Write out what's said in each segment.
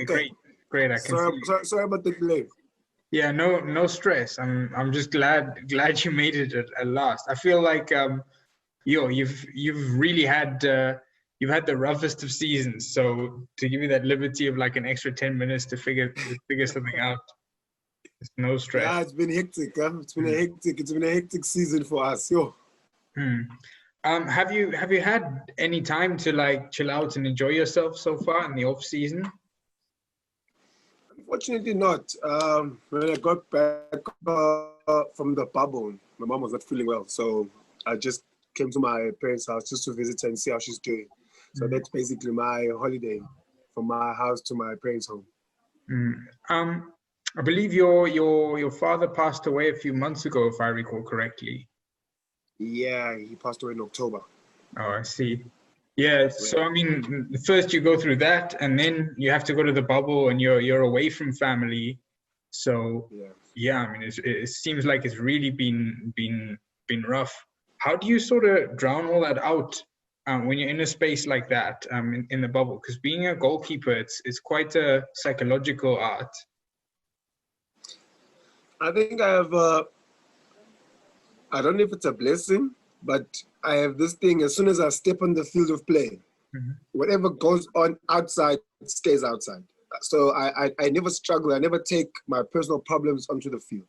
Great, great. I can see. Sorry about the delay. Yeah, no stress. I'm just glad you made it at last. I feel like you've really had you've had the roughest of seasons. So to give you that liberty of like an extra 10 minutes to figure something out, it's no stress. Yeah, it's been hectic. Huh? It's been a hectic season for us. Yo. Have you had any time to like chill out and enjoy yourself so far in the off season? Unfortunately not. When I got back from the bubble, my mom was not feeling well. So I just came to my parents' house just to visit her and see how she's doing. So that's basically my holiday from my house to my parents' home. I believe your father passed away a few months ago, if I recall correctly. Yeah, he passed away in October. Oh, I see. Yeah, so I mean, first you go through that, and then you have to go to the bubble, and you're away from family. So yeah, I mean, it seems like it's really been rough. How do you sort of drown all that out when you're in a space like that, in the bubble? Because being a goalkeeper, it's quite a psychological art. I think I have. I don't know if it's a blessing, but I have this thing. As soon as I step on the field of play, whatever goes on outside stays outside. So I never struggle. I never take my personal problems onto the field.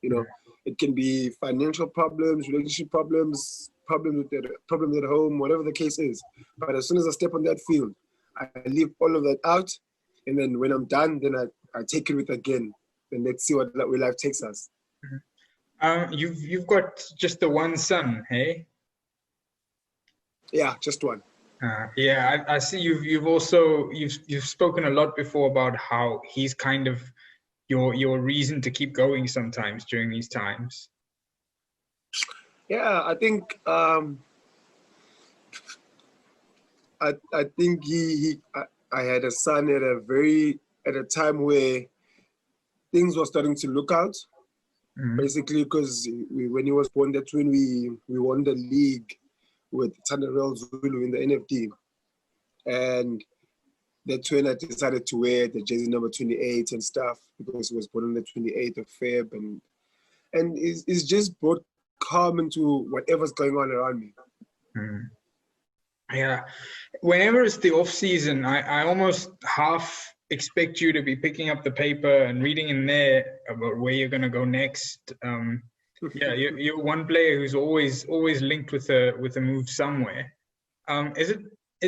You know, it can be financial problems, relationship problems, problems at home, whatever the case is. But as soon as I step on that field, I leave all of that out, and then when I'm done, then I take it with again. And let's see where life takes us. You've got just the one son, hey? Yeah, just one. Yeah, I see. You've spoken a lot before about how he's kind of your reason to keep going sometimes during these times. Yeah, I think I think I had a son at a time where things were starting to look out. Basically, because when he was born, that's when we won the league with Leonard Zulu in the NFD. And that's when I decided to wear the jersey number 28 and stuff, because he was born on the 28th of Feb. And it's just brought calm into whatever's going on around me. Yeah. Whenever it's the off season, I almost half expect you to be picking up the paper and reading in there about where you're going to go next. Yeah, you're one player who's always linked with a move somewhere. Is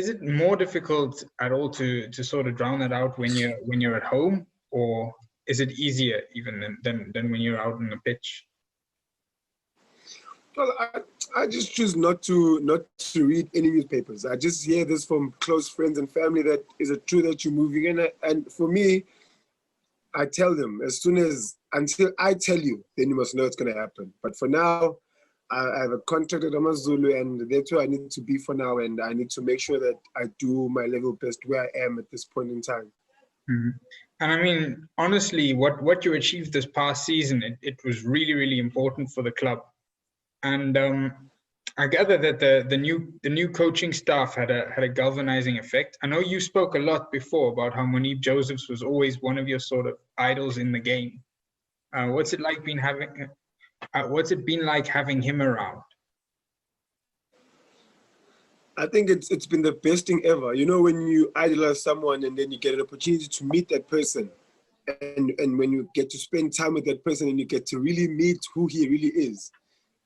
it more difficult at all to sort of drown that out when you're at home, or is it easier even than when you're out on the pitch? Well, I just choose not to read any newspapers. I just hear this from close friends and family that is it true that you're moving in? And for me, I tell them until I tell you, then you must know it's going to happen. But for now, I have a contract at Amazulu, and that's where I need to be for now. And I need to make sure that I do my level best where I am at this point in time. And I mean, honestly, what you achieved this past season, it was really, really important for the club. And I gather that the new coaching staff had a galvanizing effect. I know you spoke a lot before about how Monique Josephs was always one of your sort of idols in the game. What's it been like having him around? I think it's been the best thing ever. You know, when you idolize someone and then you get an opportunity to meet that person, and when you get to spend time with that person and you get to really meet who he really is.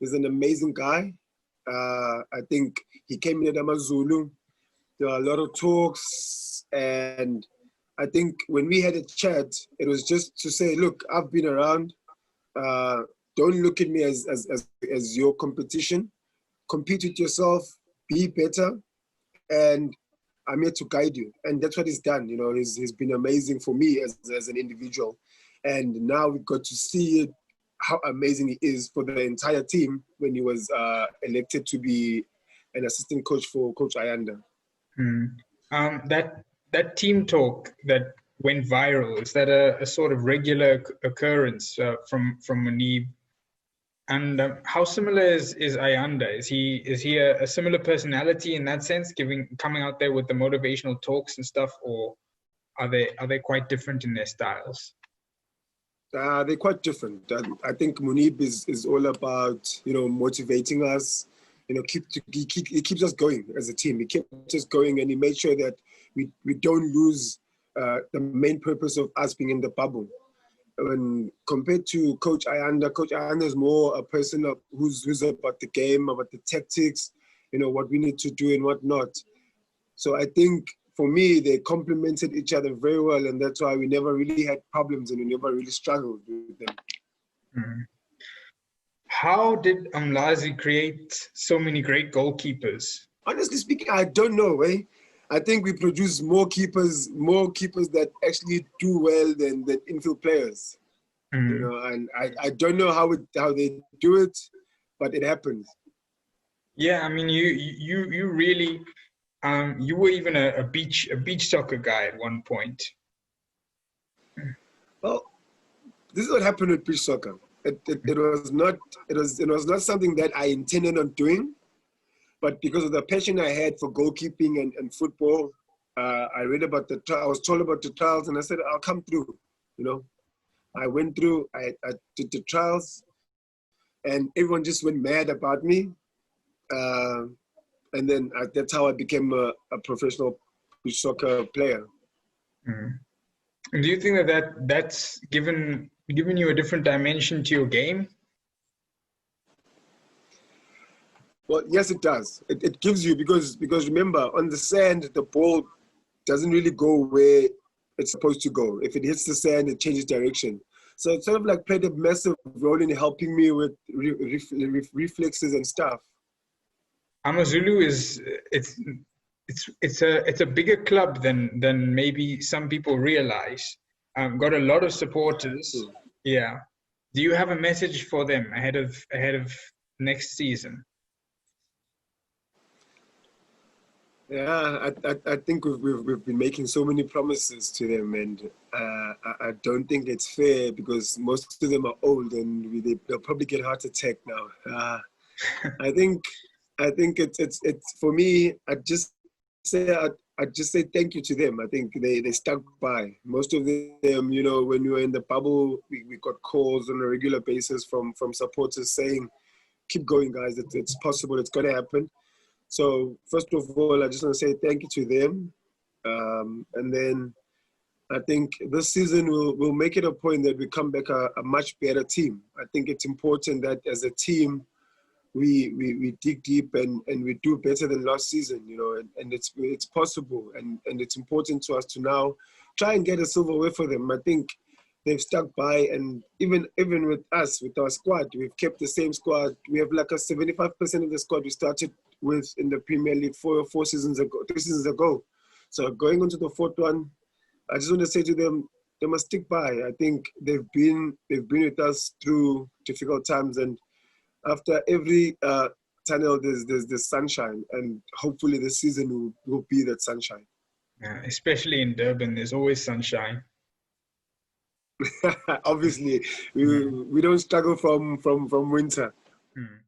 He's an amazing guy. I think he came in at Amazulu. There were a lot of talks, and I think when we had a chat, it was just to say, look, I've been around. Don't look at me as your competition. Compete with yourself, be better, and I'm here to guide you. And that's what he's done. You know, he's been amazing for me as an individual. And now we've got to see it, how amazing he is for the entire team when he was elected to be an assistant coach for Coach Ayanda. That team talk that went viral, is that a sort of regular occurrence from Munib? And how similar is Ayanda? Is he a similar personality in that sense, coming out there with the motivational talks and stuff, or are they quite different in their styles? They're quite different. I think Munib is all about, motivating us. He keeps us going as a team. He keeps us going, and he made sure that we don't lose the main purpose of us being in the bubble. When compared to Coach Ayanda is more a person who's about the game, about the tactics, what we need to do and what not. So I think for me, they complemented each other very well, and that's why we never really had problems and we never really struggled with them. Mm-hmm. How did Mlazi create so many great goalkeepers? Honestly speaking, I don't know. I think we produce more keepers that actually do well than infield players. Mm. And I don't know how they do it, but it happens. Yeah, I mean, you really, you were even a beach soccer guy at one point. Well, this is what happened with beach soccer. It was not something that I intended on doing, but because of the passion I had for goalkeeping and football, I was told about the trials, and I said I'll come through. I went through. I did the trials, and everyone just went mad about me. And then that's how I became a professional beach soccer player. Mm. Do you think that's given you a different dimension to your game? Well, yes, it does. It gives you, because remember, on the sand, the ball doesn't really go where it's supposed to go. If it hits the sand, it changes direction. So it sort of like played a massive role in helping me with reflexes and stuff. Amazulu it's a bigger club than maybe some people realize. Got a lot of supporters. Yeah. Do you have a message for them ahead of next season? Yeah, I think we've been making so many promises to them, and I don't think it's fair because most of them are old and they'll probably get heart attack now. I think it's for me. I just say thank you to them. I think they stuck by. Most of them, when we were in the bubble, we got calls on a regular basis from supporters saying, "Keep going, guys. It's possible. It's gonna happen." So first of all, I just want to say thank you to them, and then I think this season we'll make it a point that we come back a much better team. I think it's important that as a team we dig deep and we do better than last season, and it's possible, and it's important to us to now try and get a silverware for them. I think they've stuck by, and even with us, with our squad, we've kept the same squad. We have like a 75% of the squad we started with in the Premier League 3 seasons ago. So going into the fourth one, I just want to say to them, they must stick by. I think they've been with us through difficult times, and after every tunnel, there's sunshine, and hopefully this season will be that sunshine. Yeah, especially in Durban, there's always sunshine. Obviously, we don't struggle from winter. Mm.